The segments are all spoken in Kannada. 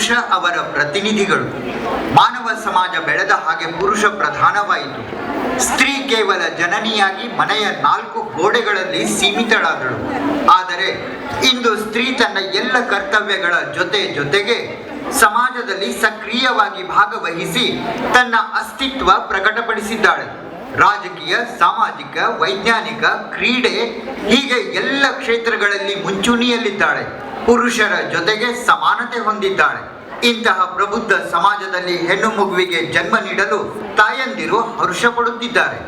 ಪುರುಷ ಅವರ ಪ್ರತಿನಿಧಿಗಳು. ಮಾನವ ಸಮಾಜ ಬೆಳೆದ ಹಾಗೆ ಪುರುಷ ಪ್ರಧಾನವಾಯಿತು. ಸ್ತ್ರೀ ಕೇವಲ ಜನನಿಯಾಗಿ ಮನೆಯ 4 ಗೋಡೆಗಳಲ್ಲಿ ಸೀಮಿತಳಾದಳು. ಆದರೆ ಇಂದು ಸ್ತ್ರೀ ತನ್ನ ಎಲ್ಲ ಕರ್ತವ್ಯಗಳ ಜೊತೆಗೆ ಸಮಾಜದಲ್ಲಿ ಸಕ್ರಿಯವಾಗಿ ಭಾಗವಹಿಸಿ ತನ್ನ ಅಸ್ತಿತ್ವ ಪ್ರಕಟಪಡಿಸಿದ್ದಾಳೆ. ರಾಜಕೀಯ, ಸಾಮಾಜಿಕ, ವೈಜ್ಞಾನಿಕ, ಕ್ರೀಡೆ ಹೀಗೆ ಎಲ್ಲ ಕ್ಷೇತ್ರಗಳಲ್ಲಿ ಮುಂಚೂಣಿಯಲ್ಲಿದ್ದಾಳೆ. ಪುರುಷರ ಜೊತೆಗೆ ಸಮಾನತೆ ಹೊಂದಿದ್ದಾಳೆ. ಇಂತಹ ಪ್ರಬುದ್ಧ ಸಮಾಜದಲ್ಲಿ ಹೆಣ್ಣು ಮಗುವಿಗೆ ಜನ್ಮ ನೀಡಲು ತಾಯಂದಿರು ಹರ್ಷ ಪಡುತ್ತಿದ್ದಾರೆ.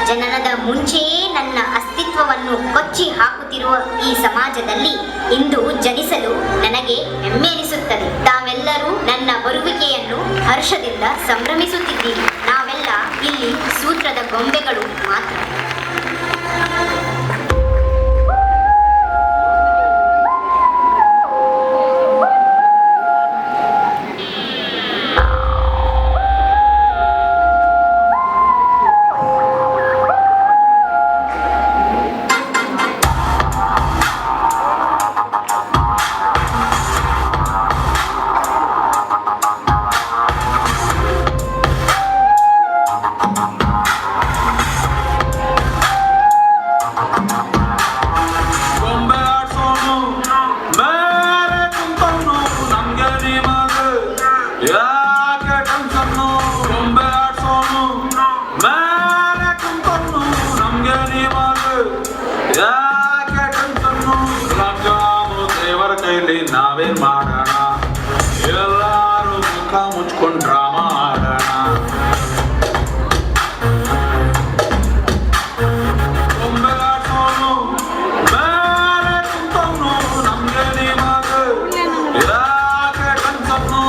ಜನನದ ಮುಂಚೆಯೇ ನನ್ನ ಅಸ್ತಿತ್ವವನ್ನು ಕೊಚ್ಚಿ ಹಾಕುತ್ತಿರುವ ಈ ಸಮಾಜದಲ್ಲಿ ಇಂದು ಜನಿಸಲು ನನಗೆ ಹೆಮ್ಮೆ ಎನಿಸುತ್ತದೆ. ತಾವೆಲ್ಲರೂ ನನ್ನ ಬರುವಿಕೆಯನ್ನು ಹರ್ಷದಿಂದ ಸಂಭ್ರಮಿಸುತ್ತಿದ್ದೀರಿ. ನಾವೆಲ್ಲ ಇಲ್ಲಿ ಸೂತ್ರದ ಗೊಂಬೆಗಳು ಮಾತ್ರ. ನಾವೇನ್ ಮಾಡೋಣ, ಎಲ್ಲಾರು ಮುಖ ಮುಚ್ಕೊಂಡು ಡ್ರಾಮಾ ಆಡೋಣ. ಗೊಂಬೆಗಾಡ್ಸೋನು ಬೇರೆ ಕುಂತವನು ನಮ್ಗೆ ನಿಮಗ ಯಾಕೆ ಟೆನ್ಷನ್ನು.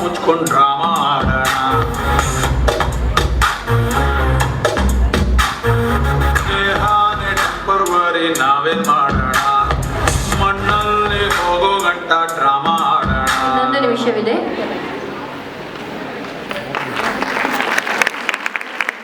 ಮುಚ್ಕೊಂಡು ಡ್ರಾಮಾ ಆಡೋಣ. ಸ್ನೇಹಾನೆ ಟೆಂಪರ್ವರಿ ನಾವೇನ್ ಮಾಡೋಣ, ಮಣ್ಣಲ್ಲಿ ಹೋಗೋ ಗಂಟ ಡ್ರಾಮಾ ಆಡೋಣ. ಇನ್ನೊಂದು ನಿಮಿಷವಿದೆ.